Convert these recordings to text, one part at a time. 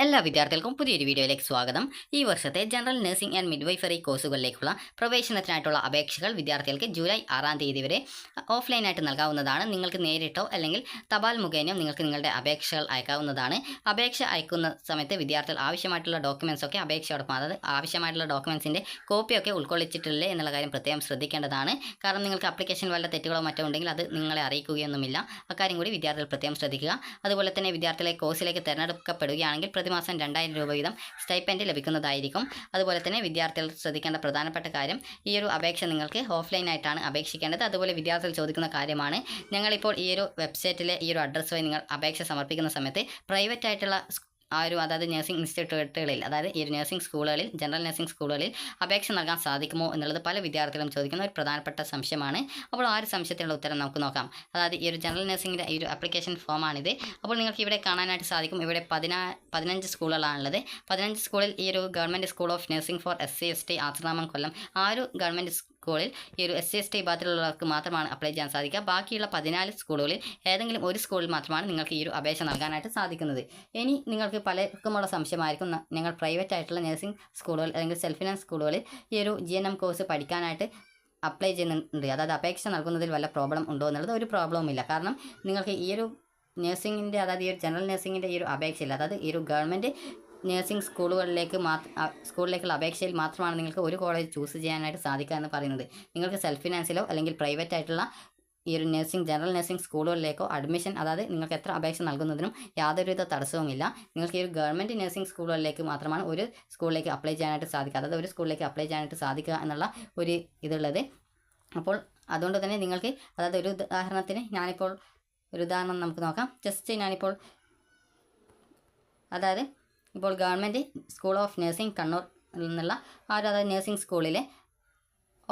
എല്ലാ വിദ്യാർത്ഥികൾക്കും പുതിയൊരു വീഡിയോയിലേക്ക് സ്വാഗതം. ഈ വർഷത്തെ ജനറൽ നഴ്സിംഗ് ആൻഡ് മിഡ്വൈഫറി കോഴ്സുകളിലേക്കുള്ള പ്രവേശനത്തിനായിട്ടുള്ള അപേക്ഷകൾ വിദ്യാർത്ഥികൾക്ക് ജൂലൈ 6 തീയതി വരെ ഓഫ്ലൈനായിട്ട് നൽകാവുന്നതാണ്. നിങ്ങൾക്ക് നേരിട്ടോ അല്ലെങ്കിൽ തപാൽ മുഖേനയോ നിങ്ങൾക്ക് നിങ്ങളുടെ അപേക്ഷകൾ അയക്കാവുന്നതാണ്. അപേക്ഷ അയക്കുന്ന സമയത്ത് വിദ്യാർത്ഥികൾ ആവശ്യമായിട്ടുള്ള ഡോക്യുമെൻസൊക്കെ അപേക്ഷയോടൊപ്പം, അതായത് ആവശ്യമായിട്ടുള്ള ഡോക്യുമെൻസിൻ്റെ കോപ്പിയൊക്കെ ഉൾക്കൊള്ളിച്ചിട്ടില്ലേ എന്നുള്ള കാര്യം പ്രത്യേകം ശ്രദ്ധിക്കേണ്ടതാണ്. കാരണം നിങ്ങൾക്ക് ആപ്ലിക്കേഷൻ വല്ല തെറ്റുകളോ മറ്റോ ഉണ്ടെങ്കിൽ അത് നിങ്ങളെ അറിയിക്കുകയൊന്നുമില്ല. അക്കാര്യം കൂടി വിദ്യാർത്ഥികൾ പ്രത്യേകം ശ്രദ്ധിക്കുക. അതുപോലെ തന്നെ വിദ്യാർത്ഥികളെ കോഴ്സിലേക്ക് തിരഞ്ഞെടുക്കപ്പെടുകയാണെങ്കിൽ പ്രതിമാസം 2000 രൂപ വീതം സ്റ്റൈപ്പൻഡ് ലഭിക്കുന്നതായിരിക്കും. അതുപോലെ തന്നെ വിദ്യാർത്ഥികൾ ശ്രദ്ധിക്കേണ്ട പ്രധാനപ്പെട്ട കാര്യം, ഈ ഒരു അപേക്ഷ നിങ്ങൾക്ക് ഓഫ്ലൈനായിട്ടാണ് അപേക്ഷിക്കേണ്ടത്. അതുപോലെ വിദ്യാർത്ഥികൾ ചോദിക്കുന്ന കാര്യമാണ്, ഞങ്ങളിപ്പോൾ ഈ ഒരു വെബ്സൈറ്റിലെ ഈ ഒരു അഡ്രസ്സ് വഴി നിങ്ങൾ അപേക്ഷ സമർപ്പിക്കുന്ന സമയത്ത് പ്രൈവറ്റ് ആയിട്ടുള്ള അതായത് നഴ്സിംഗ് ഇൻസ്റ്റിറ്റ്യൂട്ടുകളിൽ, അതായത് ഈ ഒരു നഴ്സിംഗ് സ്കൂളുകളിൽ, ജനറൽ നഴ്സിംഗ് സ്കൂളുകളിൽ അപേക്ഷ നൽകാൻ സാധിക്കുമോ എന്നുള്ളത് പല വിദ്യാർത്ഥികളും ചോദിക്കുന്ന ഒരു പ്രധാനപ്പെട്ട സംശയമാണ്. അപ്പോൾ ആ ഒരു സംശയത്തിനുള്ള ഉത്തരം നമുക്ക് നോക്കാം. അതായത് ഈ ഒരു ജനറൽ നഴ്സിംഗിൻ്റെ ഈ ഒരു ആപ്ലിക്കേഷൻ ഫോമാണിത്. അപ്പോൾ നിങ്ങൾക്ക് ഇവിടെ കാണാനായിട്ട് സാധിക്കും. ഇവിടെ 15 സ്കൂളുകളാണുള്ളത്. 15 സ്കൂളിൽ ഈ ഒരു government school of nursing for SC/ST Asramam Kollam, ആ ഒരു ഗവൺമെൻറ് സ്കൂളിൽ ഈ ഒരു SC/ST വിഭാഗത്തിലുള്ളവർക്ക് മാത്രമാണ് അപ്ലൈ ചെയ്യാൻ സാധിക്കുക. ബാക്കിയുള്ള 14 സ്കൂളുകളിൽ ഏതെങ്കിലും ഒരു സ്കൂളിൽ മാത്രമാണ് നിങ്ങൾക്ക് ഈ ഒരു അപേക്ഷ നൽകാനായിട്ട് സാധിക്കുന്നത്. ഇനി നിങ്ങൾക്ക് പലർക്കുമുള്ള സംശയമായിരിക്കും, ഞങ്ങൾ പ്രൈവറ്റ് ആയിട്ടുള്ള നഴ്സിംഗ് സ്കൂളുകൾ അല്ലെങ്കിൽ സെൽഫ് ഫിനാൻസ് സ്കൂളുകളിൽ ഈ ഒരു GNM കോഴ്സ് പഠിക്കാനായിട്ട് അപ്ലൈ ചെയ്യുന്നുണ്ട്, അതായത് അപേക്ഷ നൽകുന്നതിൽ വല്ല പ്രോബ്ലം ഉണ്ടോ എന്നുള്ളത് ഒരു പ്രോബ്ലവും ഇല്ല. കാരണം നിങ്ങൾക്ക് ഈ ഒരു നഴ്സിംഗിൻ്റെ, അതായത് ഈ ഒരു ജനറൽ നഴ്സിംഗിൻ്റെ ഈ ഒരു അപേക്ഷയിൽ, അതായത് ഈ ഒരു ഗവൺമെൻറ് നഴ്സിംഗ് സ്കൂളിലേക്കുള്ള അപേക്ഷയിൽ മാത്രമാണ് നിങ്ങൾക്ക് ഒരു കോളേജ് ചൂസ് ചെയ്യാനായിട്ട് സാധിക്കുക എന്ന് പറയുന്നത്. നിങ്ങൾക്ക് സെൽഫ് ഫിനാൻസിലോ അല്ലെങ്കിൽ പ്രൈവറ്റ് ആയിട്ടുള്ള ഈ ഒരു ജനറൽ നഴ്സിംഗ് സ്കൂളുകളിലേക്കോ അഡ്മിഷൻ, അതായത് നിങ്ങൾക്ക് എത്ര അപേക്ഷ നൽകുന്നതിനും യാതൊരുവിധ തടസ്സവുമില്ല. നിങ്ങൾക്ക് ഈ ഒരു ഗവൺമെൻറ് നഴ്സിംഗ് സ്കൂളുകളിലേക്ക് മാത്രമാണ് ഒരു സ്കൂളിലേക്ക് അപ്ലൈ ചെയ്യാനായിട്ട് സാധിക്കുക, അതായത് ഒരു സ്കൂളിലേക്ക് അപ്ലൈ ചെയ്യാനായിട്ട് സാധിക്കുക എന്നുള്ള ഒരു ഇതുള്ളത്. അപ്പോൾ അതുകൊണ്ട് തന്നെ നിങ്ങൾക്ക്, അതായത് ഒരു ഉദാഹരണത്തിന് ഞാനിപ്പോൾ ഒരു ഉദാഹരണം നമുക്ക് നോക്കാം. ജസ്റ്റ് ഞാനിപ്പോൾ, അതായത് ഇപ്പോൾ government school of nursing Kannur നിന്നുള്ള അതായത് നഴ്സിംഗ് സ്കൂളിലെ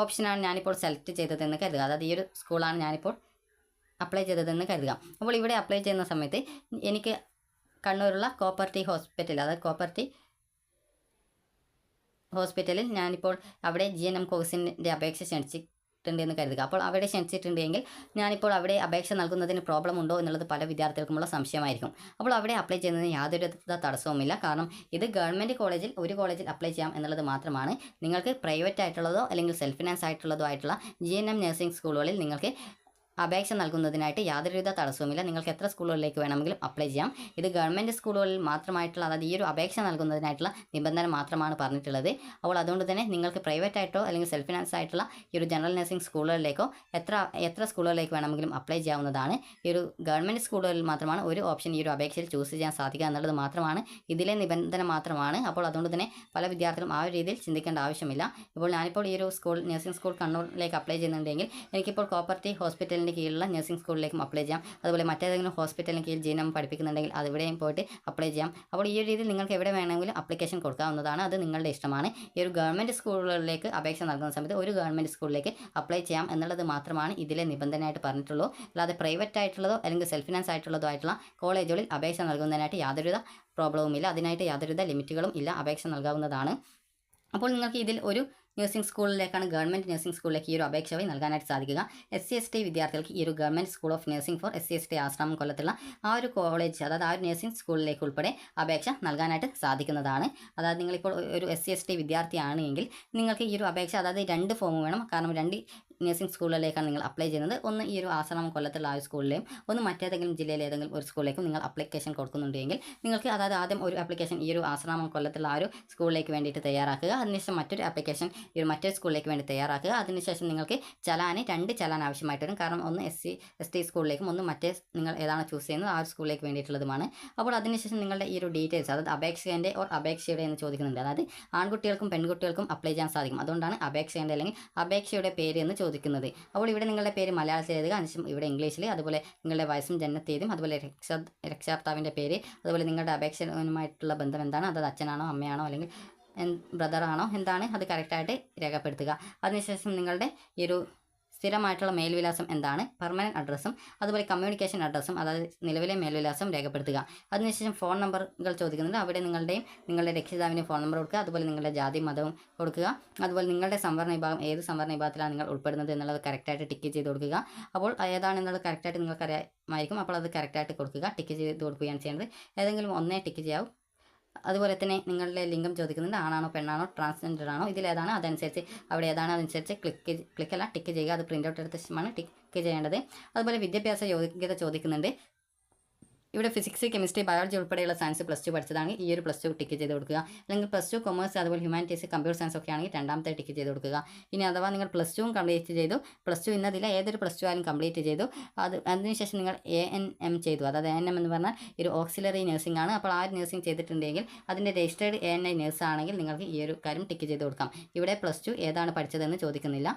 ഓപ്ഷനാണ് ഞാനിപ്പോൾ സെലക്ട് ചെയ്തതെന്ന് കരുതുക. അതായത് ഈ ഒരു സ്കൂളാണ് ഞാനിപ്പോൾ അപ്ലൈ ചെയ്തതെന്ന് കരുതുക. അപ്പോൾ ഇവിടെ അപ്ലൈ ചെയ്യുന്ന സമയത്ത് എനിക്ക് കണ്ണൂരുള്ള കോപ്പർട്ടി ഹോസ്പിറ്റൽ, അതായത് കോപ്പർട്ടി ഹോസ്പിറ്റലിൽ ഞാനിപ്പോൾ അവിടെ GNM കോഴ്സിൻ്റെ അപേക്ഷ ക്ഷണിച്ചിട്ടുണ്ടെന്ന് കരുതുക. അപ്പോൾ അവിടെ ക്ഷണിച്ചിട്ടുണ്ടെങ്കിൽ ഞാനിപ്പോൾ അവിടെ അപേക്ഷ നൽകുന്നതിന് പ്രോബ്ലം ഉണ്ടോ എന്നുള്ളത് പല വിദ്യാർത്ഥികൾക്കുമുള്ള സംശയമായിരിക്കും. അപ്പോൾ അവിടെ അപ്ലൈ ചെയ്യുന്നതിന് യാതൊരു തടസ്സവുമില്ല. കാരണം ഇത് ഗവൺമെൻറ് കോളേജിൽ ഒരു കോളേജിൽ അപ്ലൈ ചെയ്യാം എന്നുള്ളത് മാത്രമാണ്. നിങ്ങൾക്ക് പ്രൈവറ്റ് ആയിട്ടുള്ളതോ അല്ലെങ്കിൽ സെൽഫ് ഫിനാൻസ് ആയിട്ടുള്ളതോ ആയിട്ടുള്ള GNM നഴ്സിംഗ് സ്കൂളുകളിൽ നിങ്ങൾക്ക് അപേക്ഷ നൽകുന്നതിനായിട്ട് യാതൊരുവിധ തടസ്സവുമില്ല. നിങ്ങൾക്ക് എത്ര സ്കൂളുകളിലേക്ക് വേണമെങ്കിലും അപ്ലൈ ചെയ്യാം. ഇത് ഗവൺമെൻറ് സ്കൂളുകളിൽ മാത്രമായിട്ടുള്ള, അതായത് ഈ ഒരു അപേക്ഷ നൽകുന്നതിനായിട്ടുള്ള നിബന്ധന മാത്രമാണ് പറഞ്ഞിട്ടുള്ളത്. അപ്പോൾ അതുകൊണ്ട് തന്നെ നിങ്ങൾക്ക് പ്രൈവറ്റ് ആയിട്ടോ അല്ലെങ്കിൽ സെൽഫ് ഫിനാൻസ് ആയിട്ടുള്ള ഈ ഒരു ജനറൽ നഴ്സിംഗ് സ്കൂളുകളിലേക്കോ എത്ര സ്കൂളുകളിലേക്ക് വേണമെങ്കിലും അപ്ലൈ ചെയ്യാവുന്നതാണ്. ഈ ഒരു ഗവൺമെൻറ് സ്കൂളുകളിൽ മാത്രമാണ് ഒരു ഓപ്ഷൻ ഈ ഒരു അപേക്ഷയിൽ ചൂസ് ചെയ്യാൻ സാധിക്കുക എന്നുള്ളത് മാത്രമാണ് ഇതിലെ നിബന്ധന മാത്രമാണ്. അപ്പോൾ അതുകൊണ്ട് തന്നെ പല വിദ്യാർത്ഥികളും ആ ഒരു രീതിയിൽ ചിന്തിക്കേണ്ട ആവശ്യമില്ല. ഇപ്പോൾ ഞാനിപ്പോൾ ഈ ഒരു നഴ്സിംഗ് സ്കൂൾ കണ്ണൂരിലേക്ക് അപ്ലൈ ചെയ്യുന്നുണ്ടെങ്കിൽ എനിക്കിപ്പോൾ കോപ്പർട്ടി ഹോസ്പിറ്റലിൻ്റെ കീഴിലുള്ള നഴ്സിംഗ് സ്കൂളിലേക്കും അപ്ലൈ ചെയ്യാം. അതുപോലെ മറ്റേതെങ്കിലും ഹോസ്പിറ്റലിന് കീഴിൽ GNM പഠിപ്പിക്കുന്നുണ്ടെങ്കിൽ അവിടെയും പോയിട്ട് അപ്ലൈ ചെയ്യാം. അപ്പോൾ ഈ ഒരു രീതിയിൽ നിങ്ങൾക്ക് എവിടെ വേണമെങ്കിലും അപ്ലിക്കേഷൻ കൊടുക്കാവുന്നതാണ്. അത് നിങ്ങളുടെ ഇഷ്ടമാണ്. ഈ ഒരു ഗവൺമെൻറ് സ്കൂളുകളിലേക്ക് അപേക്ഷ നൽകുന്ന സമയത്ത് ഒരു ഗവൺമെൻറ് സ്കൂളിലേക്ക് അപ്ലൈ ചെയ്യാം എന്നുള്ളത് മാത്രമാണ് ഇതിലെ നിബന്ധനയായിട്ട് പറഞ്ഞിട്ടുള്ളൂ. അല്ലാതെ പ്രൈവറ്റ് ആയിട്ടുള്ളതോ അല്ലെങ്കിൽ സെൽഫ് ഫിനാൻസ് ആയിട്ടുള്ളതോ ആയിട്ടുള്ള കോളേജുകളിൽ അപേക്ഷ നൽകുന്നതിനായിട്ട് യാതൊരുവിധ പ്രോബ്ലവുമില്ല. അതിനായിട്ട് യാതൊരുവിധ ലിമിറ്റുകളും ഇല്ല. അപേക്ഷ നൽകാവുന്നതാണ്. അപ്പോൾ നിങ്ങൾക്ക് ഇതിൽ ഒരു നഴ്സിംഗ് സ്കൂളിലേക്കാണ്, ഗവൺമെൻറ് നഴ്സിംഗ് സ്കൂളിലേക്ക് ഈ ഒരു അപേക്ഷ വഴി നൽകാനായിട്ട് സാധിക്കുക. SC/ST വിദ്യാർത്ഥികൾക്ക് ഈ ഒരു government school of nursing for SC/ST Asramam കൊല്ലത്തുള്ള ആ ഒരു കോളേജ്, അതായത് ആ ഒരു നഴ്സിംഗ് സ്കൂളിലേക്ക് ഉൾപ്പെടെ അപേക്ഷ നൽകാനായിട്ട് സാധിക്കുന്നതാണ്. അതായത് നിങ്ങളിപ്പോൾ ഒരു SC/ST വിദ്യാർത്ഥിയാണ് എങ്കിൽ നിങ്ങൾക്ക് ഈ ഒരു അപേക്ഷ, അതായത് 2 ഫോം വേണം. കാരണം 2 നഴ്സിംഗ് സ്കൂളിലേക്കാണ് നിങ്ങൾ അപ്ലൈ ചെയ്യുന്നത്. ഒന്ന് ഈ ഒരു ആശ്രാമം കൊല്ലത്തുള്ള ആ ഒരു സ്കൂളിലെയും ഒന്ന് മറ്റേതെങ്കിലും ജില്ലയിലെ ഏതെങ്കിലും ഒരു സ്കൂളിലേക്കും നിങ്ങൾ അപ്ലിക്കേഷൻ കൊടുക്കുന്നുണ്ടെങ്കിൽ നിങ്ങൾക്ക്, അതായത് ആദ്യം ഒരു ആപ്ലിക്കേഷൻ ഈ ഒരു ആശ്രാമം കൊല്ലത്തുള്ള ആ ഒരു സ്കൂളിലേക്ക് വേണ്ടിയിട്ട് തയ്യാറാക്കുക. അതിനുശേഷം മറ്റൊരു ആപ്ലിക്കേഷൻ ഈ ഒരു മറ്റൊരു സ്കൂളിലേക്ക് വേണ്ടി തയ്യാറാക്കുക. അതിനുശേഷം നിങ്ങൾക്ക് 2 ചലാൻ ആവശ്യമായിട്ട് വരും. കാരണം ഒന്ന് SC/ST സ്കൂളിലേക്കും ഒന്ന് മറ്റേ നിങ്ങൾ ഏതാണ് ചൂസ് ചെയ്യുന്നത് ആ ഒരു സ്കൂളിലേക്ക് വേണ്ടിയിട്ടുള്ളതുമാണ്. അപ്പോൾ അതിനുശേഷം നിങ്ങളുടെ ഈ ഒരു ഡീറ്റെയിൽസ്, അതായത് അപേക്ഷകൻ്റെ അപേക്ഷയുടെ എന്ന് ചോദിക്കുന്നുണ്ട്. അതായത് ആൺകുട്ടികൾക്കും പെൺകുട്ടികൾക്കും അപ്ലൈ ചെയ്യാൻ സാധിക്കും. അതുകൊണ്ടാണ് അപേക്ഷകൻ്റെ അല്ലെങ്കിൽ അപേക്ഷയുടെ പേര് എന്ന് ചോദിക്കുന്നത്. അപ്പോൾ ഇവിടെ നിങ്ങളുടെ പേര് മലയാളത്തിൽ എഴുതുക, അതിനുശേഷം ഇവിടെ ഇംഗ്ലീഷിൽ, അതുപോലെ നിങ്ങളുടെ വയസ്സും ജനനത്തീയതിയും, അതുപോലെ രക്ഷകർത്താവിൻ്റെ പേര്, അതുപോലെ നിങ്ങളുടെ അപേക്ഷയുമായിട്ടുള്ള ബന്ധം എന്താണ്, അതായത് അച്ഛനാണോ അമ്മയാണോ അല്ലെങ്കിൽ ബ്രദറാണോ എന്താണ്, അത് കറക്റ്റായിട്ട് രേഖപ്പെടുത്തുക. അതിനുശേഷം നിങ്ങളുടെ ഈ ഒരു സ്ഥിരമായിട്ടുള്ള മേൽവിലാസം എന്താണ്, പെർമനൻറ്റ് അഡ്രസ്സും അതുപോലെ കമ്മ്യൂണിക്കേഷൻ അഡ്രസ്സും, അതായത് നിലവിലെ മേൽവിലാസം രേഖപ്പെടുത്തുക. അതിനുശേഷം ഫോൺ നമ്പറുകൾ ചോദിക്കുന്നുണ്ട്. അവിടെ നിങ്ങളുടെ രക്ഷിതാവിൻ്റെ ഫോൺ നമ്പർ കൊടുക്കുക. അതുപോലെ നിങ്ങളുടെ ജാതി മതവും കൊടുക്കുക. അതുപോലെ നിങ്ങളുടെ സംവരണ വിഭാഗം, ഏത് സംവരണ വിഭാഗത്തിലാണ് നിങ്ങൾ ഉൾപ്പെടുന്നത് എന്നുള്ളത് കറക്റ്റായിട്ട് ടിക്ക് ചെയ്ത് കൊടുക്കുക. അപ്പോൾ ഏതാണെന്നുള്ളത് കറക്റ്റായിട്ട് നിങ്ങൾക്ക് അറിയാമായിരിക്കും. അപ്പോൾ അത് കറക്റ്റായിട്ട് കൊടുക്കുക, ടിക്ക് ചെയ്ത് കൊടുക്കുകയാണ് ചെയ്യേണ്ടത്. ഏതെങ്കിലും ഒന്നേ ടിക്ക് ചെയ്യാവും. അതുപോലെ തന്നെ നിങ്ങളുടെ ലിംഗം ചോദിക്കുന്നുണ്ട്, ആണാണോ പെണ്ണാണോ ട്രാൻസ്ജെൻഡർ ആണോ, ഇതിലേതാണ് അതനുസരിച്ച് അവിടെ ഏതാണ് അതനുസരിച്ച് ക്ലിക്കല്ല ടിക്ക് ചെയ്യുക. അത് പ്രിൻ്റ് ഔട്ട് എടുത്ത ശേഷമാണ് ടിക്ക് ചെയ്യേണ്ടത്. അതുപോലെ വിദ്യാഭ്യാസ യോഗ്യത ചോദിക്കുന്നുണ്ട്. ഇവിടെ ഫിസിക്സ്, കെമിസ്ട്രി, ബയോളജി ഉൾപ്പെടെയുള്ള സയൻസ് +2 പഠിച്ചതാണ് ഈ ഒരു +2 ടിക്ക് ചെയ്ത് കൊടുക്കുക. അല്ലെങ്കിൽ +2 കൊമേഴ്സ് അതുപോലെ ഹ്യൂമാനിറ്റീസ്, കമ്പ്യൂട്ടർ സയൻസ് ഒക്കെ ആണെങ്കിൽ രണ്ടാമത്തെ ടിക്ക് ചെയ്ത് കൊടുക്കുക. ഇനി അഥവാ നിങ്ങൾ +2 കംപ്ലീറ്റ് ചെയ്തു, +2 ഇന്നതില്ല ഏതൊരു +2 ആയാലും കംപ്ലീറ്റ് ചെയ്തു, അതിനുശേഷം നിങ്ങൾ ANM ചെയ്തു. അതായത് ANM എന്ന് പറഞ്ഞാൽ ഒരു ഓക്സിലറി നഴ്സിംഗ് ആണ്. അപ്പോൾ ആ ഒരു നഴ്സിംഗ് ചെയ്തിട്ടുണ്ടെങ്കിൽ അതിൻ്റെ രജിസ്റ്റേർഡ് ANI നഴ്സ് ആണെങ്കിൽ നിങ്ങൾക്ക് ഈ ഒരു കാര്യം ടിക്ക് ചെയ്ത് കൊടുക്കാം. ഇവിടെ +2 ഏതാണ് പഠിച്ചതെന്ന് ചോദിക്കുന്നില്ല.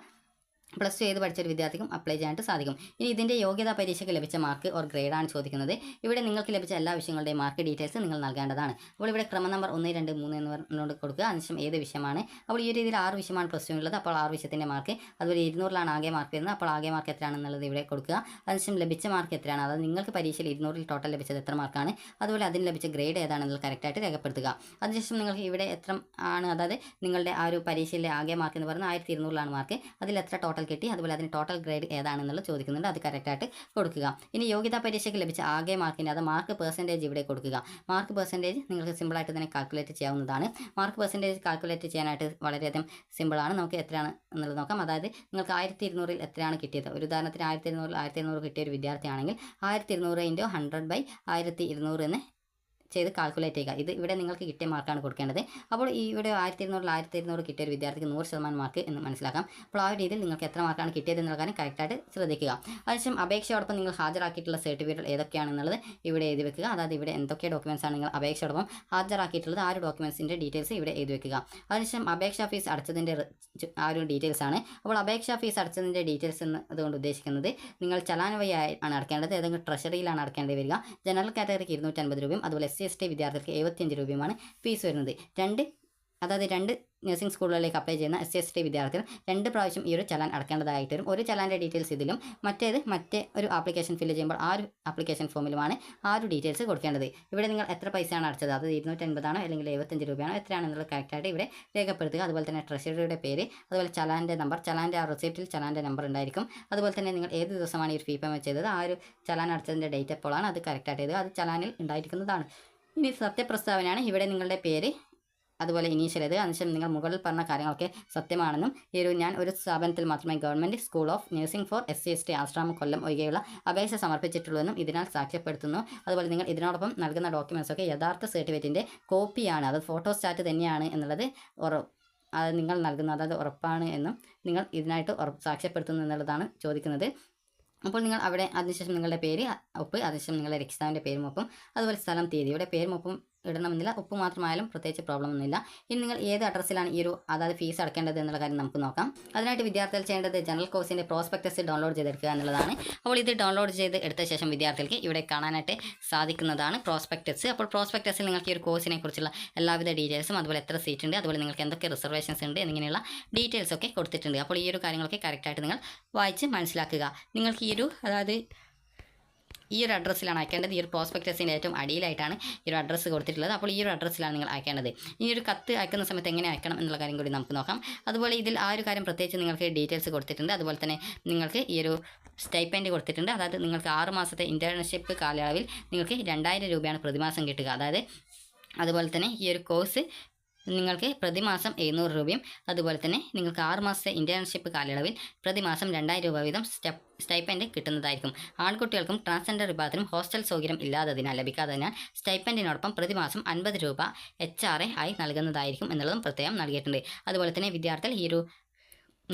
+2 ഏത് പഠിച്ചൊരു വിദ്യാർത്ഥിക്കും അപ്ലൈ ചെയ്യാനായിട്ട് സാധിക്കും. ഇനി ഇതിൻ്റെ യോഗ്യതാ പരീക്ഷയ്ക്ക് ലഭിച്ച മാർക്ക് ഓർ ഗ്രേഡാണ് ചോദിക്കുന്നത്. ഇവിടെ നിങ്ങൾക്ക് ലഭിച്ച എല്ലാ വിഷയങ്ങളുടെയും മാർക്ക് ഡീറ്റെയിൽസ് നിങ്ങൾ നൽകേണ്ടതാണ്. അപ്പോൾ ഇവിടെ ക്രമ നമ്പർ 1, 2, 3 എന്ന് പറഞ്ഞുകൊണ്ട് കൊടുക്കുക. അതിനുശേഷം ഏത് വിഷയമാണ്. അപ്പോൾ ഈ രീതിയിൽ 6 വിഷയമാണ് +2 ഉള്ളത്. അപ്പോൾ 6 വിഷയത്തിൻ്റെ മാർക്ക്. അതുപോലെ 200-ലാണ് ആകെ മാർക്ക് വരുന്നത്. അപ്പോൾ ആകെ മാർക്ക് എത്രയാണെന്നുള്ളത് ഇവിടെ കൊടുക്കുക. അതിനുശേഷം ലഭിച്ച മാർക്ക് എത്രയാണ്, അതായത് നിങ്ങൾക്ക് പരീക്ഷയിൽ 200-ൽ ടോട്ടൽ ലഭിച്ചത് എത്ര മാർക്കാണ്, അതുപോലെ അതിന് ലഭിച്ച ഗ്രേഡ് ഏതാണെന്നത് കറക്റ്റായിട്ട് രേഖപ്പെടുത്തുക. അതിനുശേഷം നിങ്ങൾക്ക് ഇവിടെ എത്ര ആണ്, അതായത് നിങ്ങളുടെ ആ ഒരു പരീക്ഷയിലെ ആകെ മാർക്ക് എന്ന് പറയുന്നത് 1200-ലാണ് മാർക്ക്. അതിൽ എത്ര ടോട്ടൽ കിട്ടി, അതുപോലെ അതിന് ടോട്ടൽ ഗ്രേഡ് ഏതാണെന്നുള്ളത് ചോദിക്കുന്നുണ്ട്. അത് കറക്റ്റായിട്ട് കൊടുക്കുക. ഇനി യോഗ്യതാ പരീക്ഷയ്ക്ക് ലഭിച്ച ആകെ മാർക്കിൻ്റെ അത് മാർക്ക് പെർസെൻറ്റേജ് ഇവിടെ കൊടുക്കുക. മാർക്ക് പെർസെൻറ്റേജ് നിങ്ങൾക്ക് സിമ്പിളായിട്ട് തന്നെ കാൽക്കുലേറ്റ് ചെയ്യാവുന്നതാണ്. മാർക്ക് പെർസെൻറ്റേജ് കാൽക്കുലേറ്റ് ചെയ്യാനായിട്ട് വളരെയധികം സിമ്പിളാണ്. നമുക്ക് എത്രയാണ് എന്നുള്ളത് നോക്കാം. അതായത് നിങ്ങൾക്ക് 1200-ൽ എത്രയാണ് കിട്ടിയത്, ഒരു ഉദാഹരണത്തിന് 1200 കിട്ടിയ ഒരു വിദ്യാർത്ഥിയാണെങ്കിൽ 1200 × 100/1200 എന്ന് ചെയ്ത് കാൽക്കുലേറ്റ് ചെയ്യുക. ഇത് ഇവിടെ നിങ്ങൾക്ക് കിട്ടിയ മാർക്കാണ് കൊടുക്കേണ്ടത്. അപ്പോൾ ഈ ഇവിടെ 1200 കിട്ടിയ ഒരു വിദ്യാർത്ഥിക്ക് 100% മാർക്ക് എന്ന് മനസ്സിലാക്കാം. അപ്പോൾ ആ ഒരു രീതിയിൽ നിങ്ങൾക്ക് എത്ര മാർക്കാണ് കിട്ടിയത് എന്നുള്ള കാര്യം കറക്റ്റായിട്ട് ശ്രദ്ധിക്കുക. അതിനുശേഷം അപേക്ഷയോടൊപ്പം നിങ്ങൾ ഹാജരാക്കിയിട്ടുള്ള സർട്ടിഫിക്കറ്റ് ഏതൊക്കെയാണെന്നുള്ളത് ഇവിടെ എഴുതി വെക്കുക. അതായത് ഇവിടെ എന്തൊക്കെ ഡോക്യുമെൻറ്റ്സ് ആണ് നിങ്ങൾ അപേക്ഷയോടൊപ്പം ഹാജരാക്കിയിട്ടുള്ളത്, ആ ഒരു ഡോക്യുമെൻറ്റ്സിൻ്റെ ഡീറ്റെയിൽസ് ഇവിടെ എഴുതി വെക്കുക. അതിനുശേഷം അപേക്ഷാ ഫീസ് അടച്ചതിൻ്റെ ആ ഒരു ഡീറ്റെയിൽസ് ആണ്. അപ്പോൾ അപേക്ഷാ ഫീസ് അടച്ചതിൻ്റെ ഡീറ്റെയിൽസ് എന്നതുകൊണ്ട് ഉദ്ദേശിക്കുന്നത് നിങ്ങൾ ചലാൻ വഴി ആണ് അടക്കേണ്ടത്. ഏതെങ്കിലും ട്രഷറിയിലാണ് അടക്കേണ്ടി വരിക. ജനറൽ കാറ്റഗറിക്ക് 250 രൂപയും അതുപോലെ SC/ST വിദ്യാർത്ഥികൾക്ക് 75 രൂപയുമാണ് ഫീസ് വരുന്നത്. രണ്ട് നഴ്സിംഗ് സ്കൂളുകളിലേക്ക് അപ്ലൈ ചെയ്യുന്ന SC/ST വിദ്യാർത്ഥികൾ 2 പ്രാവശ്യം ഈ ഒരു ചലാൻ അടക്കേണ്ടതായിട്ട് വരും. ഒരു ചലാൻ്റെ ഡീറ്റെയിൽസ് ഇതിലും മറ്റേ ഒരു ആപ്ലിക്കേഷൻ ഫില്ല് ചെയ്യുമ്പോൾ ആ ഒരു ആപ്ലിക്കേഷൻ ഫോമിലുമാണ് ആ ഒരു ഡീറ്റെയിൽസ് കൊടുക്കേണ്ടത്. ഇവിടെ നിങ്ങൾ എത്ര പൈസയാണ് അടച്ചത്, അത് 250 ആണോ അല്ലെങ്കിൽ 75 രൂപയാണോ എത്രയാണെന്നുള്ളത് കറക്റ്റായിട്ട് ഇവിടെ രേഖപ്പെടുത്തുക. അതുപോലെ തന്നെ ട്രഷറിയുടെ പേര്, അതുപോലെ ചലാൻ്റെ നമ്പർ, ചലാൻ്റെ ആ റെസിപ്റ്റിൽ ചലാൻ്റെ നമ്പർ ഉണ്ടായിരിക്കും. അതുപോലെ തന്നെ നിങ്ങൾ ഏത് ദിവസമാണ് ഈ ഒരു ഫീ പേയ്മെൻറ്റ് ചെയ്തത്, ആ ഒരു ചലാൻ അടച്ചതിൻ്റെ ഡേറ്റ് എപ്പോഴാണ് അത് കറക്റ്റായിട്ട് എഴുതുക. അത് ചലാനിൽ ഉണ്ടായിരിക്കുന്നതാണ്. ഇനി സത്യപ്രസ്താവനയാണ്. ഇവിടെ നിങ്ങളുടെ പേര്, അതുപോലെ ഇനീഷ്യൽ ഇത്. അതിനുശേഷം നിങ്ങൾ മുകളിൽ പറഞ്ഞ കാര്യങ്ങളൊക്കെ സത്യമാണെന്നും ഞാൻ ഒരു സ്ഥാപനത്തിൽ മാത്രമേ government school of nursing for SC/ST Ashramam കൊല്ലം ഒഴികെയുള്ള അപേക്ഷ സമർപ്പിച്ചിട്ടുള്ളതെന്നും ഇതിനാൽ സാക്ഷ്യപ്പെടുത്തുന്നു. അതുപോലെ നിങ്ങൾ ഇതിനോടൊപ്പം നൽകുന്ന ഡോക്യുമെൻറ്റ്സൊക്കെ യഥാർത്ഥ സർട്ടിഫിക്കറ്റിൻ്റെ കോപ്പിയാണ്, അത് ഫോട്ടോസ്റ്റാറ്റ് തന്നെയാണ് എന്നുള്ളത് അത് നിങ്ങൾ നൽകുന്നത്, അതായത് ഉറപ്പാണ് എന്നും നിങ്ങൾ ഇതിനായിട്ട് സാക്ഷ്യപ്പെടുത്തുന്നു എന്നുള്ളതാണ് ചോദിക്കുന്നത്. അപ്പോൾ നിങ്ങൾ അവിടെ അതിനുശേഷം നിങ്ങളുടെ പേര് ഒപ്പ്, അതിനുശേഷം നിങ്ങളുടെ രക്ഷിതാവിൻ്റെ പേരും ഒപ്പും, അതുപോലെ സ്ഥലം, തീയതി. ഇവിടെ പേരും ഒപ്പും ഇടണമെന്നില്ല, ഒപ്പ് മാത്രമായാലും പ്രത്യേകിച്ച് പ്രോബ്ലം ഒന്നുമില്ല. ഇനി നിങ്ങൾ ഏത് അഡ്രസ്സിലാണ് അതായത് ഫീസ് അടക്കേണ്ടത് എന്നുള്ള കാര്യം നമുക്ക് നോക്കാം. അതിനായിട്ട് വിദ്യാർത്ഥികൾ ചെയ്യേണ്ടത് ജനറൽ കോഴ്സിൻ്റെ പ്രോസ്പെക്ടസ് ഡൗൺലോഡ് ചെയ്തെടുക്കുക എന്നുള്ളതാണ്. അപ്പോൾ ഇത് ഡൗൺലോഡ് ചെയ്ത് എടുത്ത ശേഷം വിദ്യാർത്ഥികൾക്ക് ഇവിടെ കാണാനായിട്ട് സാധിക്കുന്നതാണ് പ്രോസ്പെക്ടസ്. അപ്പോൾ പ്രോസ്പെക്ടസിൽ നിങ്ങൾക്ക് ഈ ഒരു കോഴ്സിനെ കുറിച്ചുള്ള എല്ലാവിധ ഡീറ്റെയിൽസും, അതുപോലെ എത്ര സീറ്റ് ഉണ്ട്, അതുപോലെ നിങ്ങൾക്ക് എന്തൊക്കെ റിസർവേഷൻസ് ഉണ്ട് എന്നിങ്ങനെയുള്ള ഡീറ്റെയിൽസ് ഒക്കെ കൊടുത്തിട്ടുണ്ട്. അപ്പോൾ ഈ ഒരു കാര്യങ്ങളൊക്കെ കറക്റ്റായിട്ട് നിങ്ങൾ വായിച്ച് മനസ്സിലാക്കുക. നിങ്ങൾക്ക് അതായത് ഈ ഒരു അഡ്രസ്സിലാണ് അയക്കേണ്ടത്. ഈ ഒരു പ്രോസ്പെക്ടസിൻ്റെ ഏറ്റവും അടിയിലായിട്ടാണ് ഈ ഒരു അഡ്രസ്സ് കൊടുത്തിട്ടുള്ളത്. അപ്പോൾ ഈ ഒരു അഡ്രസ്സിലാണ് നിങ്ങൾ അയക്കേണ്ടത്. ഈ ഒരു കത്ത് അയക്കുന്ന സമയത്ത് എങ്ങനെ അയക്കണം എന്നുള്ള കാര്യം കൂടി നമുക്ക് നോക്കാം. അതുപോലെ ഇതിൽ ആ ഒരു കാര്യം പ്രത്യേകിച്ച് നിങ്ങൾക്ക് ഡീറ്റെയിൽസ് കൊടുത്തിട്ടുണ്ട്. അതുപോലെ തന്നെ നിങ്ങൾക്ക് ഈ ഒരു സ്റ്റൈപ്പൻഡ് കൊടുത്തിട്ടുണ്ട്. അതായത് നിങ്ങൾക്ക് 6 മാസത്തെ ഇൻറ്റേൺഷിപ്പ് കാലയളവിൽ നിങ്ങൾക്ക് 2000 രൂപയാണ് പ്രതിമാസം കിട്ടുക. അതുപോലെ തന്നെ ഈ ഒരു കോഴ്സ് നിങ്ങൾക്ക് പ്രതിമാസം 700 രൂപയും, അതുപോലെ തന്നെ നിങ്ങൾക്ക് 6 മാസത്തെ ഇൻറ്റേൺഷിപ്പ് കാലയളവിൽ പ്രതിമാസം 2000 രൂപ വീതം സ്റ്റൈപ്പൻഡ് കിട്ടുന്നതായിരിക്കും. ആൺകുട്ടികൾക്കും ട്രാൻസ്ജെൻഡർ വിഭാഗത്തിനും ഹോസ്റ്റൽ സൗകര്യം ലഭിക്കാത്തതിനാൽ സ്റ്റൈപ്പൻഡിനോടൊപ്പം പ്രതിമാസം 50 രൂപ HRA ആയി നൽകുന്നതായിരിക്കും എന്നുള്ളതും പ്രത്യേകം നൽകിയിട്ടുണ്ട്. അതുപോലെ തന്നെ വിദ്യാർത്ഥികൾ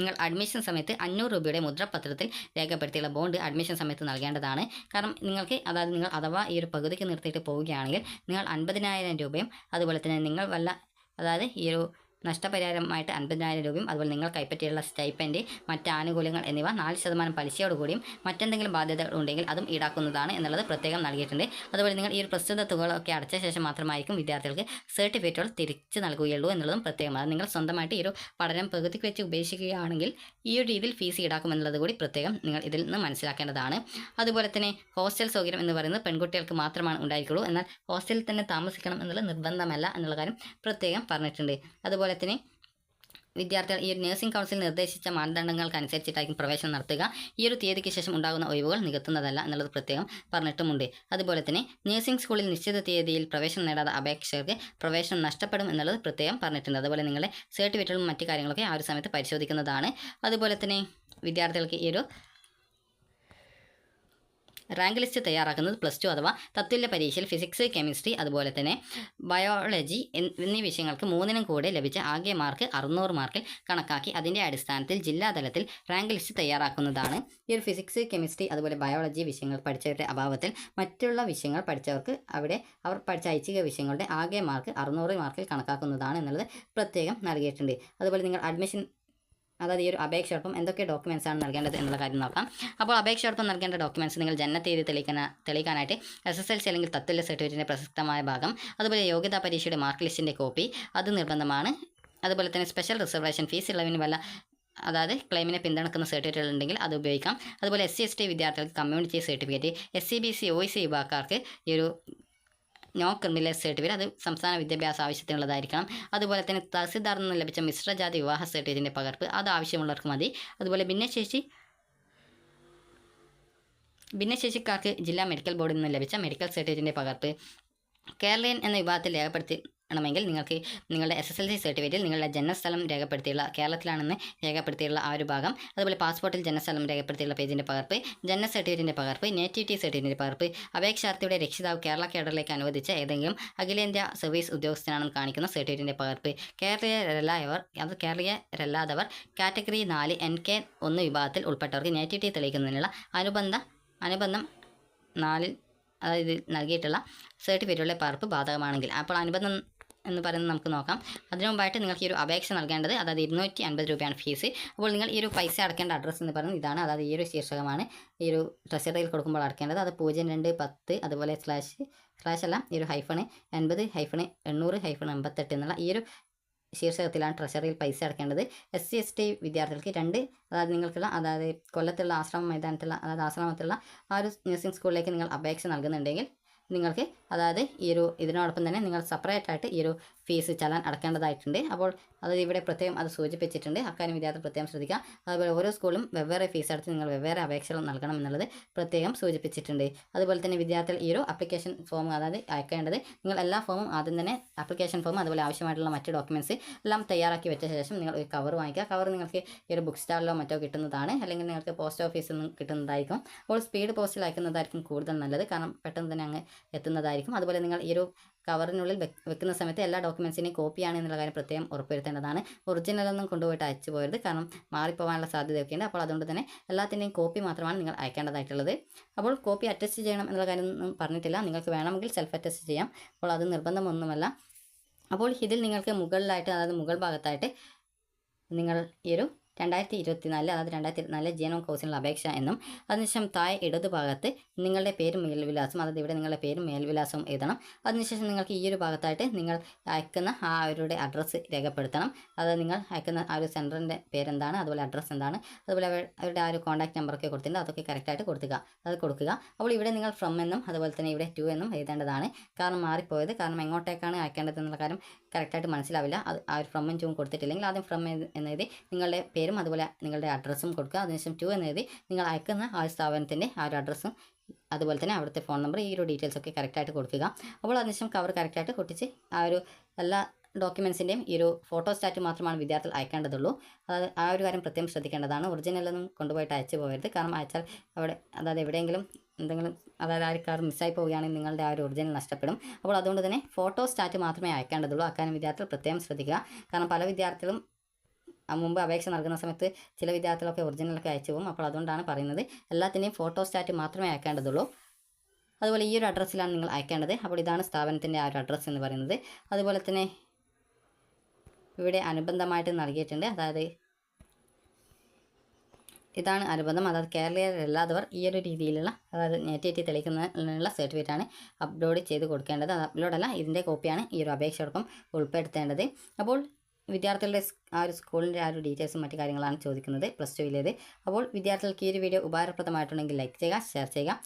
നിങ്ങൾ അഡ്മിഷൻ സമയത്ത് 500 രൂപയുടെ മുദ്രപത്രത്തിൽ രേഖപ്പെടുത്തിയുള്ള ബോണ്ട് അഡ്മിഷൻ സമയത്ത് നൽകേണ്ടതാണ്. കാരണം നിങ്ങൾക്ക് നിങ്ങൾ അഥവാ ഈ ഒരു പകുതിക്ക് നിർത്തിയിട്ട് പോവുകയാണെങ്കിൽ നിങ്ങൾ 50,000 രൂപയും, അതുപോലെ തന്നെ നിങ്ങൾ അതായത് ഈ ഒരു നഷ്ടപരിഹാരമായിട്ട് 50,000 രൂപയും, അതുപോലെ നിങ്ങൾ കൈപ്പറ്റിയുള്ള സ്റ്റൈപ്പൻഡ്, മറ്റ് ആനുകൂല്യങ്ങൾ എന്നിവ 4% പലിശയോടുകൂടിയും മറ്റെന്തെങ്കിലും ബാധ്യതകൾ ഉണ്ടെങ്കിൽ അതും ഈടാക്കുന്നതാണ് എന്നുള്ളത് പ്രത്യേകം നൽകിയിട്ടുണ്ട്. അതുപോലെ നിങ്ങൾ ഈ ഒരു പ്രസ്തുത തുകകളൊക്കെ അടച്ച ശേഷം മാത്രമായിരിക്കും വിദ്യാർത്ഥികൾക്ക് സർട്ടിഫിക്കറ്റുകൾ തിരിച്ച് നൽകുകയുള്ളൂ എന്നുള്ളതും പ്രത്യേകം. അത് നിങ്ങൾ സ്വന്തമായിട്ട് ഈ ഒരു പഠനം പകുതിക്ക് വെച്ച് ഉപേക്ഷിക്കുകയാണെങ്കിൽ ഈ ഒരു രീതിയിൽ ഫീസ് ഈടാക്കുമെന്നുള്ളത് കൂടി പ്രത്യേകം നിങ്ങൾ ഇതിൽ നിന്ന് മനസ്സിലാക്കേണ്ടതാണ്. അതുപോലെ തന്നെ ഹോസ്റ്റൽ സൗകര്യം എന്ന് പറയുന്നത് പെൺകുട്ടികൾക്ക് മാത്രമാണ് ഉണ്ടായിരിക്കുള്ളൂ. എന്നാൽ ഹോസ്റ്റലിൽ തന്നെ താമസിക്കണം എന്നുള്ളത് നിർബന്ധമല്ല എന്നുള്ള കാര്യം പ്രത്യേകം പറഞ്ഞിട്ടുണ്ട്. അതുപോലെ തന്നെ വിദ്യാർത്ഥികൾ ഈ നഴ്സിംഗ് കൗൺസിൽ നിർദ്ദേശിച്ച മാനദണ്ഡങ്ങൾക്കനുസരിച്ചിട്ടായിരിക്കും പ്രവേശനം നടത്തുക. ഈ ഒരു തീയതിക്ക് ശേഷം ഉണ്ടാകുന്ന ഒഴിവുകൾ നികത്തുന്നതല്ല എന്നുള്ളത് പ്രത്യേകം പറഞ്ഞിട്ടുമുണ്ട്. അതുപോലെ തന്നെ നഴ്സിംഗ് സ്കൂളിൽ നിശ്ചിത തീയതിയിൽ പ്രവേശനം നേടാത്ത അപേക്ഷകർക്ക് പ്രവേശനം നഷ്ടപ്പെടും എന്നുള്ളത് പ്രത്യേകം പറഞ്ഞിട്ടുണ്ട്. അതുപോലെ നിങ്ങളുടെ സർട്ടിഫിക്കറ്റുകളും മറ്റു കാര്യങ്ങളൊക്കെ ആ ഒരു സമയത്ത് പരിശോധിക്കുന്നതാണ്. അതുപോലെ തന്നെ വിദ്യാർത്ഥികൾക്ക് ഈ ഒരു റാങ്ക് ലിസ്റ്റ് തയ്യാറാക്കുന്നത് +2 അഥവാ തത്തുല്യ പരീക്ഷയിൽ ഫിസിക്സ്, കെമിസ്ട്രി അതുപോലെ തന്നെ ബയോളജി എന്നീ വിഷയങ്ങൾക്ക് 3നും കൂടെ ലഭിച്ച ആകെ മാർക്ക് 600 മാർക്കിൽ കണക്കാക്കി അതിൻ്റെ അടിസ്ഥാനത്തിൽ ജില്ലാതലത്തിൽ റാങ്ക് ലിസ്റ്റ് തയ്യാറാക്കുന്നതാണ്. ഈ ഒരു ഫിസിക്സ്, കെമിസ്ട്രി അതുപോലെ ബയോളജി വിഷയങ്ങൾ പഠിച്ചവരുടെ അഭാവത്തിൽ മറ്റുള്ള വിഷയങ്ങൾ പഠിച്ചവർക്ക് അവർ പഠിച്ച ഐച്ഛിക വിഷയങ്ങളുടെ ആകെ മാർക്ക് 600 മാർക്കിൽ കണക്കാക്കുന്നതാണ് എന്നുള്ളത് പ്രത്യേകം നൽകിയിട്ടുണ്ട്. അതുപോലെ നിങ്ങൾ അഡ്മിഷൻ അതായത് ഈ ഒരു അപേക്ഷയോടൊപ്പം എന്തൊക്കെ ഡോക്യുമെൻറ്റ്സ് ആണ് നൽകേണ്ടത് എന്നുള്ള കാര്യം നോക്കാം. അപ്പോൾ അപേക്ഷയോടൊപ്പം നൽകേണ്ട ഡോക്യുമെൻറ്റ്സ് നിങ്ങൾ ജനനത്തീയതി തെളിയിക്കാനായിട്ട് SSLC അല്ലെങ്കിൽ തത്തുല്യ സർട്ടിഫിക്കറ്റിൻ്റെ പ്രസക്തമായ ഭാഗം, അതുപോലെ യോഗ്യതാ പരീക്ഷയുടെ മാർക്ക് ലിസ്റ്റിൻ്റെ കോപ്പി അത് നിർബന്ധമാണ്. അതുപോലെ തന്നെ സ്പെഷ്യൽ റിസർവേഷൻ ഫീസ് ഇളവിന് വല്ല അതായത് ക്ലെയിമിനെ പിന്തുണക്കുന്ന സർട്ടിഫിക്കറ്റുകൾ ഉണ്ടെങ്കിൽ അത് ഉപയോഗിക്കാം. അതുപോലെ SC ST വിദ്യാർത്ഥികൾക്ക് community certificate, SC BC OEC വിഭാഗക്കാർക്ക് ഈ ഒരു നോ ക്രിമിനൽ സർട്ടിഫിക്കറ്റ് അത് സംസ്ഥാന വിദ്യാഭ്യാസ ആവശ്യത്തിനുള്ളതായിരിക്കണം. അതുപോലെ തന്നെ തഹസിൽദാറിൽ നിന്ന് ലഭിച്ച മിശ്രജാതി വിവാഹ സർട്ടിഫിക്കറ്റിൻ്റെ പകർപ്പ് അത് ആവശ്യമുള്ളവർക്ക് മതി. അതുപോലെ ഭിന്നശേഷിക്കാർക്ക് ജില്ലാ മെഡിക്കൽ ബോർഡിൽ നിന്ന് ലഭിച്ച മെഡിക്കൽ സർട്ടിഫിക്കറ്റിൻ്റെ പകർപ്പ്. കേരളീയൻ എന്ന വിഭാഗത്തിൽ രേഖപ്പെടുത്തണമെങ്കിൽ നിങ്ങൾക്ക് നിങ്ങളുടെ SSLC സർട്ടിഫിക്കറ്റിൽ നിങ്ങളുടെ ജന്മസ്ഥലം രേഖപ്പെടുത്തിയുള്ള കേരളത്തിലാണെന്ന് രേഖപ്പെടുത്തിയുള്ള ആ ഒരു ഭാഗം, അതുപോലെ പാസ്പോർട്ടിൽ ജന്മസ്ഥലം രേഖപ്പെടുത്തിയുള്ള പേജിൻ്റെ പകർപ്പ്, ജനന സർട്ടിഫിക്കറ്റിൻ്റെ പകർപ്പ്, നേറ്റിവിറ്റി സർട്ടിഫിക്കറ്റിൻ്റെ പകർപ്പ്, അപേക്ഷാർത്ഥിയുടെ രക്ഷിതാവ് കേരള കേഡറിലേക്ക് അനുവദിച്ച ഏതെങ്കിലും അഖിലേന്ത്യാ സർവീസ് ഉദ്യോഗസ്ഥനാണെന്ന് കാണിക്കുന്ന സർട്ടിഫിക്കറ്റിൻ്റെ പകർപ്പ്, കേരളീയരല്ലാത്തവർ കാറ്റഗറി 4 NK 1 വിഭാഗത്തിൽ ഉൾപ്പെട്ടവർക്ക് നേറ്റിവിറ്റി തെളിയിക്കുന്നതിനുള്ള അനുബന്ധം 4 അതായത് നൽകിയിട്ടുള്ള സർട്ടിഫിക്കറ്റുകളുടെ പകർപ്പ് ബാധകമാണെങ്കിൽ. അപ്പോൾ അനുബന്ധം എന്ന് പറയുന്നത് നമുക്ക് നോക്കാം. അതിനു മുമ്പായിട്ട് നിങ്ങൾക്ക് ഈ ഒരു അപേക്ഷ നൽകേണ്ടത് അതായത് 250 രൂപയാണ് ഫീസ്. അപ്പോൾ നിങ്ങൾ ഈ ഒരു പൈസ അടക്കേണ്ട അഡ്രസ്സ് എന്ന് പറയുന്നത് ഇതാണ്. അതായത് ഈ ഒരു ശീർഷകമാണ് ഈ ഒരു ട്രഷറിയിൽ കൊടുക്കുമ്പോൾ അടക്കേണ്ടത്. അത് 0210 അതുപോലെ സ്ലാഷ് അല്ല ഈ ഒരു -80-800-88 എന്നുള്ള ഈ ഒരു ശീർഷകത്തിലാണ് ട്രഷറിയിൽ പൈസ അടക്കേണ്ടത്. SC ST വിദ്യാർത്ഥികൾക്ക് അതായത് നിങ്ങൾക്കുള്ള അതായത് കൊല്ലത്തുള്ള ആശ്രമത്തിലുള്ള ആ ഒരു നഴ്സിംഗ് സ്കൂളിലേക്ക് നിങ്ങൾ അപേക്ഷ നൽകുന്നുണ്ടെങ്കിൽ നിങ്ങൾക്ക് അതായത് ഇതിനോടൊപ്പം തന്നെ നിങ്ങൾ സെപ്പറേറ്റ് ആയിട്ട് ഈ ഒരു ഫീസ് ചലാൻ അടക്കേണ്ടതായിട്ടുണ്ട്. അപ്പോൾ അത് ഇവിടെ പ്രത്യേകം അത് സൂചിപ്പിച്ചിട്ടുണ്ട്. അക്കാര്യം വിദ്യാർത്ഥികൾ പ്രത്യേകം ശ്രദ്ധിക്കുക. അതുപോലെ ഓരോ സ്കൂളും വെവ്വേറെ ഫീസ് അടച്ച് നിങ്ങൾ വെവ്വേറെ അപേക്ഷകൾ നൽകണം എന്നുള്ളത് പ്രത്യേകം സൂചിപ്പിച്ചിട്ടുണ്ട്. അതുപോലെ തന്നെ വിദ്യാർത്ഥികൾ ഈ ഒരു ആപ്ലിക്കേഷൻ ഫോം അതായത് അയക്കേണ്ടത് നിങ്ങൾ എല്ലാ ഫോമും ആദ്യം തന്നെ ആപ്ലിക്കേഷൻ ഫോം അതുപോലെ ആവശ്യമായിട്ടുള്ള മറ്റ് ഡോക്യുമെൻറ്റ്സ് എല്ലാം തയ്യാറാക്കി വെച്ച ശേഷം നിങ്ങൾ ഒരു കവർ വാങ്ങിക്കുക. കവർ നിങ്ങൾക്ക് ഈ ഒരു ബുക്ക് സ്റ്റാളിലോ മറ്റോ കിട്ടുന്നതാണ്, അല്ലെങ്കിൽ നിങ്ങൾക്ക് പോസ്റ്റ് ഓഫീസിൽ നിന്ന് കിട്ടുന്നതായിരിക്കും. അപ്പോൾ സ്പീഡ് പോസ്റ്റിൽ അയക്കുന്നതായിരിക്കും കൂടുതൽ നല്ലത്, കാരണം പെട്ടെന്ന് തന്നെ അങ്ങ് എത്തുന്നതായിരിക്കും. അതുപോലെ നിങ്ങൾ ഈ ഒരു കവറിനുള്ളിൽ വെക്കുന്ന സമയത്ത് എല്ലാ ഡോക്യുമെൻറ്റ്സിനെയും കോപ്പിയാണ് എന്നുള്ള കാര്യം പ്രത്യേകം ഉറപ്പുവരുത്തേണ്ടതാണ്. ഒറിജിനലൊന്നും കൊണ്ടുപോയിട്ട് അയച്ചു പോകരുത്, കാരണം മാറിപ്പോകാനുള്ള സാധ്യതയൊക്കെയുണ്ട്. അപ്പോൾ അതുകൊണ്ട് തന്നെ എല്ലാത്തിൻ്റെയും കോപ്പി മാത്രമാണ് നിങ്ങൾ അയക്കേണ്ടതായിട്ടുള്ളത്. അപ്പോൾ കോപ്പി അറ്റസ്റ്റ് ചെയ്യണം എന്നുള്ള കാര്യമൊന്നും പറഞ്ഞിട്ടില്ല. നിങ്ങൾക്ക് വേണമെങ്കിൽ സെൽഫ് അറ്റസ്റ്റ് ചെയ്യാം. അപ്പോൾ അത് നിർബന്ധമൊന്നുമല്ല. അപ്പോൾ ഇതിൽ നിങ്ങൾക്ക് മുകളിലായിട്ട് അതായത് മുകൾ ഭാഗത്തായിട്ട് നിങ്ങൾ ഈ ഒരു 2024 അതായത് 2024 GNM കോഴ്സിനുള്ള അപേക്ഷ എന്നും അതിനുശേഷം താഴെ ഇടതുഭാഗത്ത് നിങ്ങളുടെ പേരും മേൽവിലാസം അതായത് ഇവിടെ നിങ്ങളുടെ പേരും മേൽവിലാസവും എഴുതണം. അതിനുശേഷം നിങ്ങൾക്ക് ഈ ഒരു ഭാഗത്തായിട്ട് നിങ്ങൾ അയക്കുന്ന ആ അവരുടെ അഡ്രസ്സ് രേഖപ്പെടുത്തണം. അതായത് നിങ്ങൾ അയക്കുന്ന ആ ഒരു സെൻറ്ററിൻ്റെ പേരെന്താണ്, അതുപോലെ അഡ്രസ്സ് എന്താണ്, അതുപോലെ അവരുടെ ആ ഒരു കോൺടാക്ട് നമ്പറൊക്കെ കൊടുത്തിട്ടുണ്ട്, അതൊക്കെ കറക്റ്റായിട്ട് കൊടുക്കുക. അപ്പോൾ ഇവിടെ നിങ്ങൾ ഫ്രം എന്നും അതുപോലെ തന്നെ ഇവിടെ ടു എന്നും എഴുതേണ്ടതാണ്. കാരണം മാറിപ്പോയത്, കാരണം എങ്ങോട്ടേക്കാണ് അയക്കേണ്ടത് എന്നുള്ള കാര്യം കറക്റ്റായിട്ട് മനസ്സിലാവില്ല. ആ ഒരു ഫ്രമ്മും ടൂവും കൊടുത്തിട്ടില്ലെങ്കിൽ ആദ്യം ഫ്രം എന്നെഴുതി നിങ്ങളുടെ പേരും അതുപോലെ നിങ്ങളുടെ അഡ്രസ്സും കൊടുക്കുക. അതിനുശേഷം ടു എന്നെഴുതി നിങ്ങൾ അയക്കുന്ന ആ ഒരു സ്ഥാപനത്തിൻ്റെ ആ ഒരു അഡ്രസ്സും അതുപോലെ തന്നെ അവിടുത്തെ ഫോൺ നമ്പർ ഈ ഒരു ഡീറ്റെയിൽസൊക്കെ കറക്റ്റായിട്ട് കൊടുക്കുക. അപ്പോൾ അതിനുശേഷം കവർ കറക്റ്റായിട്ട് ഒട്ടിച്ച് ആ ഒരു എല്ലാ ഡോക്യുമെൻറ്റ്സിൻ്റെയും ഈ ഒരു ഫോട്ടോസ്റ്റാറ്റ് മാത്രമാണ് വിദ്യാർത്ഥികൾ അയക്കേണ്ടതുള്ളൂ. ആ ഒരു കാര്യം പ്രത്യേകം ശ്രദ്ധിക്കേണ്ടതാണ്. ഒറിജിനലൊന്നും കൊണ്ടുപോയിട്ട് അയച്ചു പോകരുത്, കാരണം അയച്ചാൽ അവിടെ അതായത് എവിടെയെങ്കിലും എന്തെങ്കിലും അതായത് ആ ഒരു കാർ മിസ്സായി പോവുകയാണെങ്കിൽ നിങ്ങളുടെ ആ ഒരു ഒറിജിനൽ നഷ്ടപ്പെടും. അപ്പോൾ അതുകൊണ്ട് തന്നെ ഫോട്ടോസ്റ്റാറ്റ് മാത്രമേ അയക്കേണ്ടതുള്ളൂ. അക്കാര്യം വിദ്യാർത്ഥികൾ പ്രത്യേകം ശ്രദ്ധിക്കുക. കാരണം പല വിദ്യാർത്ഥികളും മുമ്പ് അപേക്ഷ നൽകുന്ന സമയത്ത് ചില വിദ്യാർത്ഥികളൊക്കെ ഒറിജിനലൊക്കെ അയച്ചു പോകും. അപ്പോൾ അതുകൊണ്ടാണ് പറയുന്നത് എല്ലാത്തിൻ്റെയും ഫോട്ടോസ്റ്റാറ്റ് മാത്രമേ അയക്കേണ്ടതുള്ളൂ. അതുപോലെ ഈ ഒരു അഡ്രസ്സിലാണ് നിങ്ങൾ അയക്കേണ്ടത്. അപ്പോൾ ഇതാണ് സ്ഥാപനത്തിൻ്റെ ആ ഒരു അഡ്രസ്സ് എന്ന് പറയുന്നത്. അതുപോലെ തന്നെ ഇവിടെ അനുബന്ധമായിട്ട് നൽകിയിട്ടുണ്ട്. അതായത് ഇതാണ് അനുബന്ധം. അതായത് കേരളീയരല്ലാത്തവർ ഈ ഒരു രീതിയിലുള്ള അതായത് നേറ്റിവിറ്റി തെളിയിക്കുന്നതിനുള്ള സർട്ടിഫിക്കറ്റാണ് അപ്ലോഡ് ചെയ്ത് കൊടുക്കേണ്ടത്. അത് അപ്ലോഡല്ല, ഇതിൻ്റെ കോപ്പിയാണ് ഈ ഒരു അപേക്ഷയോടൊപ്പം ഉൾപ്പെടുത്തേണ്ടത്. അപ്പോൾ വിദ്യാർത്ഥികളുടെ ആ ഒരു സ്കൂളിൻ്റെ ആ ഒരു ഡീറ്റെയിൽസും മറ്റു കാര്യങ്ങളാണ് ചോദിക്കുന്നത് +2 അപ്പോൾ വിദ്യാർത്ഥികൾക്ക് ഈ ഒരു വീഡിയോ ഉപകാരപ്രദമായിട്ടുണ്ടെങ്കിൽ ലൈക്ക് ചെയ്യുക, ഷെയർ ചെയ്യുക.